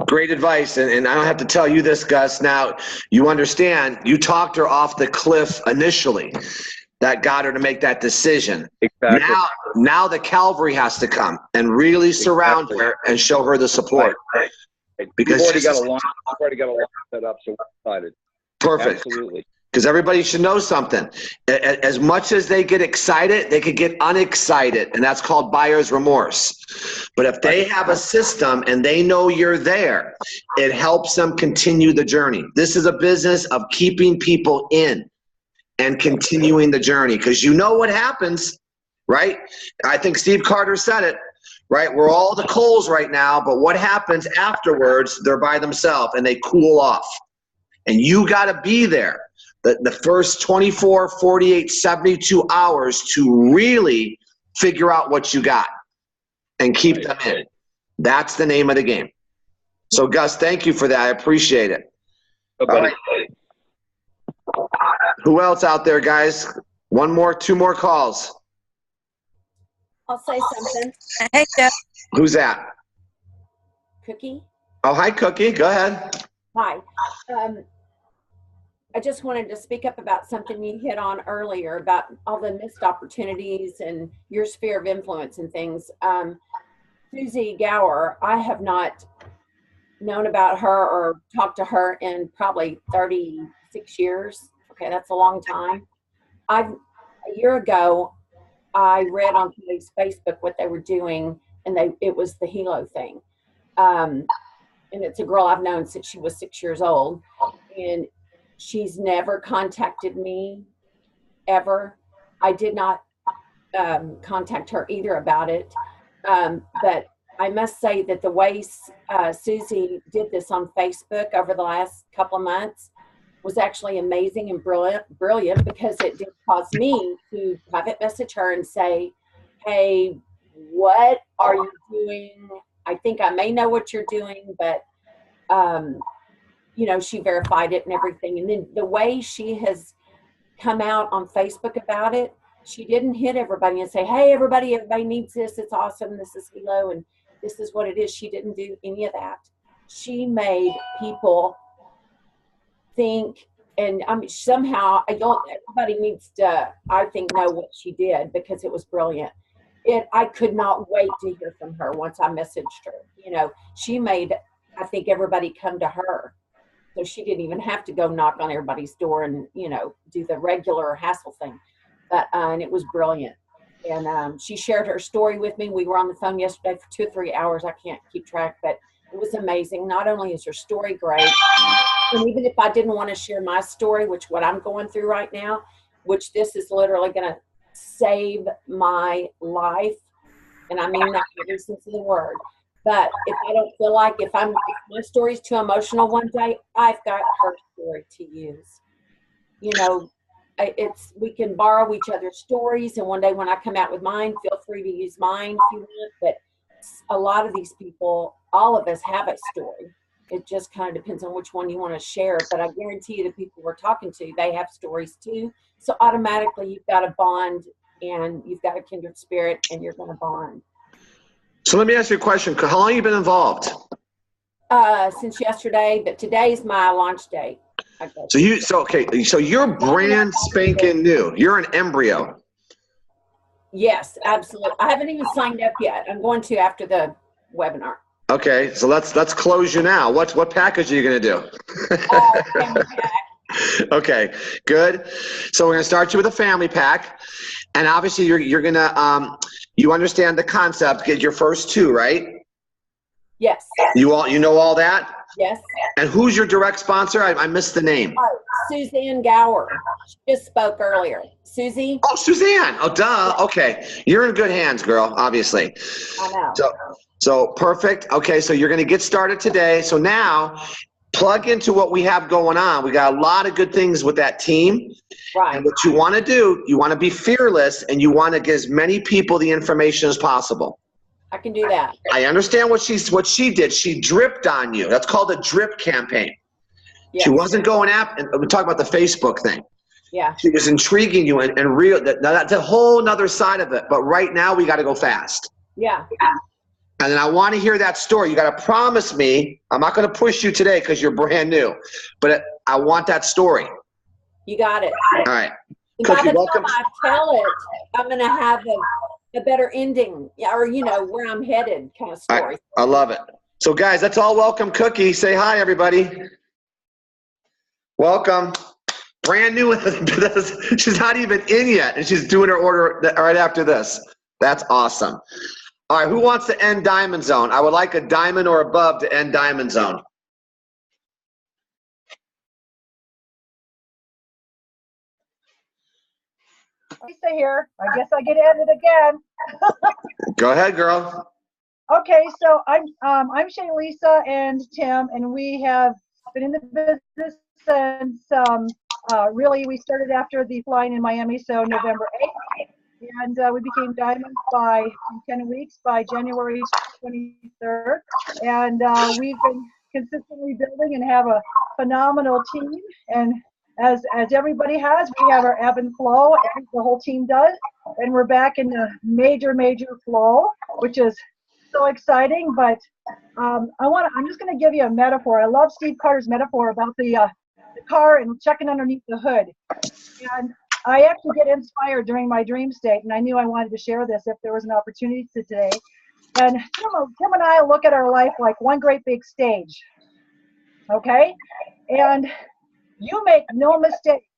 Great advice. And I don't have to tell you this, Gus. Now, you understand, you talked her off the cliff initially. that got her to make that decision. Exactly. Now the cavalry has to come and really surround her and show her the support. Right. Because we've already got a line set up, so we're excited. Perfect. Absolutely. Because everybody should know something. As much as they get excited, they could get unexcited, and that's called buyer's remorse. But if they have a system and they know you're there, it helps them continue the journey. This is a business of keeping people in and continuing the journey, because you know what happens, right? I think Steve Carter said it, right? We're all the coals right now, but what happens afterwards, they're by themselves and they cool off. And you got to be there the first 24, 48, 72 hours to really figure out what you got and keep them in. That's the name of the game. So Gus, thank you for that. I appreciate it. All right. Who else out there, guys? Two more calls. I'll say something. Hey, Jeff. Who's that? Cookie. Oh, hi, Cookie. Go ahead. Hi. I just wanted to speak up about something you hit on earlier about all the missed opportunities and your sphere of influence and things. Susie Gower, I have not known about her or talked to her in probably 36 years. Okay, that's a long time. A year ago, I read on somebody's Facebook what they were doing, and it was the Hilo thing. And it's a girl I've known since she was 6 years old. And she's never contacted me, ever. I did not contact her either about it. But I must say that the way Susie did this on Facebook over the last couple of months was actually amazing and brilliant, because it did cause me to private message her and say, hey, what are you doing? I think I may know what you're doing, but you know, she verified it and everything. And then the way she has come out on Facebook about it, she didn't hit everybody and say, hey, everybody needs this. It's awesome. This is Hilo and this is what it is. She didn't do any of that. She made people think, and I mean, somehow everybody needs to, I think, know what she did, because it was brilliant. I could not wait to hear from her once I messaged her. You know, she made, I think, everybody come to her. So she didn't even have to go knock on everybody's door and, you know, do the regular hassle thing. But, and it was brilliant. And she shared her story with me. We were on the phone yesterday for 2 or 3 hours. I can't keep track, but it was amazing. Not only is her story great, and even if I didn't want to share my story, which what I'm going through right now, which this is literally going to save my life, and I mean that in every sense of the word. But if I don't feel like, if my story's too emotional one day, I've got her story to use. You know, we can borrow each other's stories, and one day when I come out with mine, feel free to use mine if you want. But a lot of these people, all of us have a story. It just kind of depends on which one you want to share. But I guarantee you the people we're talking to, they have stories too. So automatically you've got a bond, and you've got a kindred spirit, and you're going to bond. So let me ask you a question. How long have you been involved? Since yesterday, but today's my launch date. So you're brand spanking new. You're an embryo. Yes, absolutely. I haven't even signed up yet. I'm going to after the webinar. Okay, so let's close you now. What package are you going to do? Okay, good. So we're going to start you with a family pack, and obviously you're going to you understand the concept. Get your first 2, right? Yes. You know all that? Yes. And who's your direct sponsor? I missed the name. Oh, Suzanne Gower. She just spoke earlier. Susie? Oh, Suzanne. Oh, duh. Okay. You're in good hands, girl, obviously. I know. So perfect. Okay, so you're going to get started today. So now plug into what we have going on. We got a lot of good things with that team. Right. And what you want to do, you want to be fearless, and you want to get as many people the information as possible. I can do that. I understand what she did. She dripped on you. That's called a drip campaign. Yes. She wasn't going after, and we're talking about the Facebook thing. Yeah. She was intriguing you and real. That's a whole nother side of it. But right now we got to go fast. Yeah. And then I want to hear that story. You got to promise me. I'm not going to push you today because you're brand new, but I want that story. You got it. All right. By Cookie, the welcome. time I tell it, I'm going to have a better ending, or, you know, where I'm headed kind of story. I love it. So guys, let's all welcome Cookie. Say hi, everybody. Welcome. Brand new with this. She's not even in yet, and she's doing her order right after this. That's awesome. All right, who wants to end Diamond Zone? I would like a diamond or above to end Diamond Zone. Lisa here. I guess I get ended again. Go ahead, girl. Okay, so I'm Shaylisa and Tim, and we have been in the business since really we started after the flying in Miami, so November 8th, and we became diamonds by 10 weeks by January 23rd, and we've been consistently building and have a phenomenal team. And as everybody has, we have our ebb and flow, as the whole team does, and we're back in the major flow, which is so exciting. But I'm just going to give you a metaphor. I love Steve Carter's metaphor about the car and checking underneath the hood. And I actually get inspired during my dream state, and I knew I wanted to share this if there was an opportunity today. And Tim and I look at our life like one great big stage, okay? And you make no mistake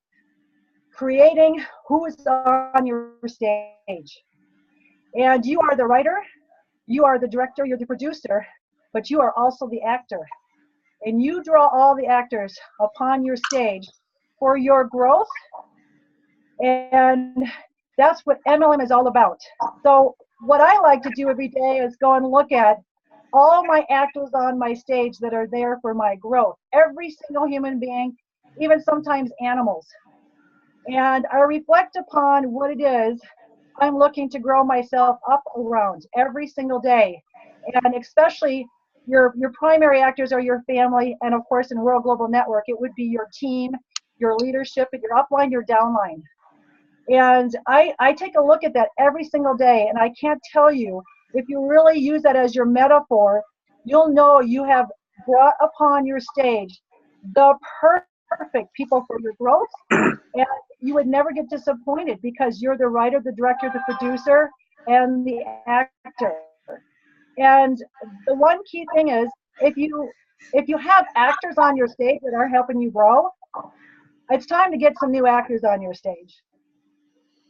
creating who is on your stage. And you are the writer, you are the director, you're the producer, but you are also the actor. And you draw all the actors upon your stage for your growth. And that's what MLM is all about. So what I like to do every day is go and look at all my actors on my stage that are there for my growth. Every single human being, even sometimes animals. And I reflect upon what it is I'm looking to grow myself up around every single day. And especially your primary actors are your family, and of course in World Global Network, it would be your team, your leadership, and your upline, your downline. And I take a look at that every single day, and I can't tell you, if you really use that as your metaphor, you'll know you have brought upon your stage the perfect people for your growth, and you would never get disappointed because you're the writer, the director, the producer, and the actor. And the one key thing is, if you have actors on your stage that are helping you grow, it's time to get some new actors on your stage.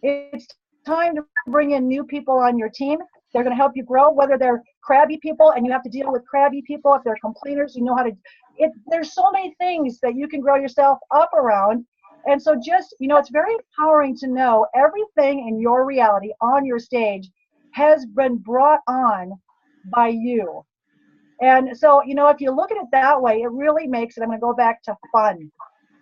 It's time to bring in new people on your team. They're going to help you grow, whether they're crabby people and you have to deal with crabby people. If they're complainers, you know how to. There's so many things that you can grow yourself up around. And so just, it's very empowering to know everything in your reality on your stage has been brought on by you. And so, if you look at it that way, it really makes it, I'm going to go back to fun.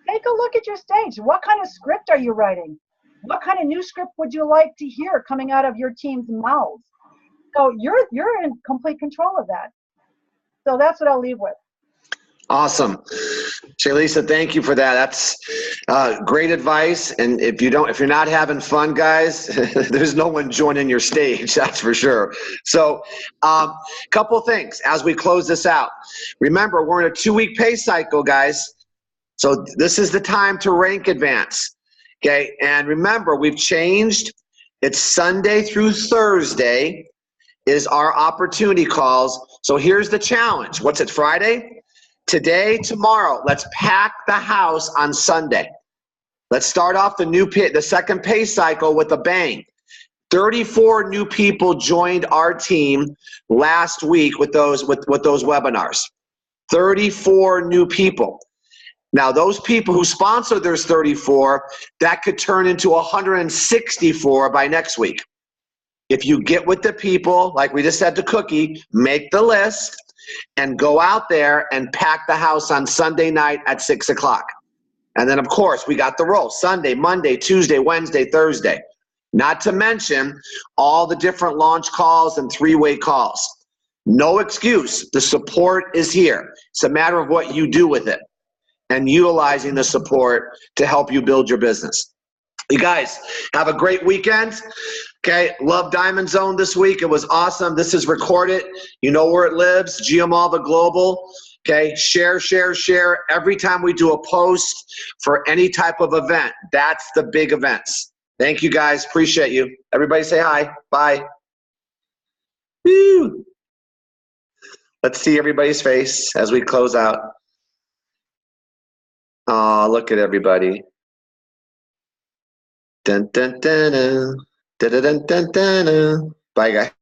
Take a look at your stage. What kind of script are you writing? What kind of new script would you like to hear coming out of your team's mouths? So you're in complete control of that. So that's what I'll leave with. Awesome. Shaylisa, thank you for that. That's great advice. And if you're not having fun, guys, there's no one joining your stage, that's for sure. So couple things as we close this out. Remember, we're in a 2-week pay cycle, guys. So this is the time to rank advance. Okay, and remember, we've changed. It's Sunday through Thursday is our opportunity calls. So here's the challenge. What's it, Friday? Today, tomorrow, let's pack the house on Sunday. Let's start off the second pay cycle with a bang. 34 new people joined our team last week with those webinars. 34 new people. Now, those people who sponsored those 34, that could turn into 164 by next week. If you get with the people, like we just said to Cookie, make the list and go out there and pack the house on Sunday night at 6 o'clock. And then, of course, we got the roll. Sunday, Monday, Tuesday, Wednesday, Thursday. Not to mention all the different launch calls and 3-way calls. No excuse. The support is here. It's a matter of what you do with it and utilizing the support to help you build your business. You guys, have a great weekend. Okay, love Diamond Zone this week. It was awesome. This is recorded. You know where it lives, Giamalva Global. Okay, share, share, share. Every time we do a post for any type of event, that's the big events. Thank you guys, appreciate you. Everybody say hi, bye. Woo. Let's see everybody's face as we close out. Oh, look at everybody. Dun, dun, dun, dun. Dun, dun, dun, dun, dun. Bye, guys.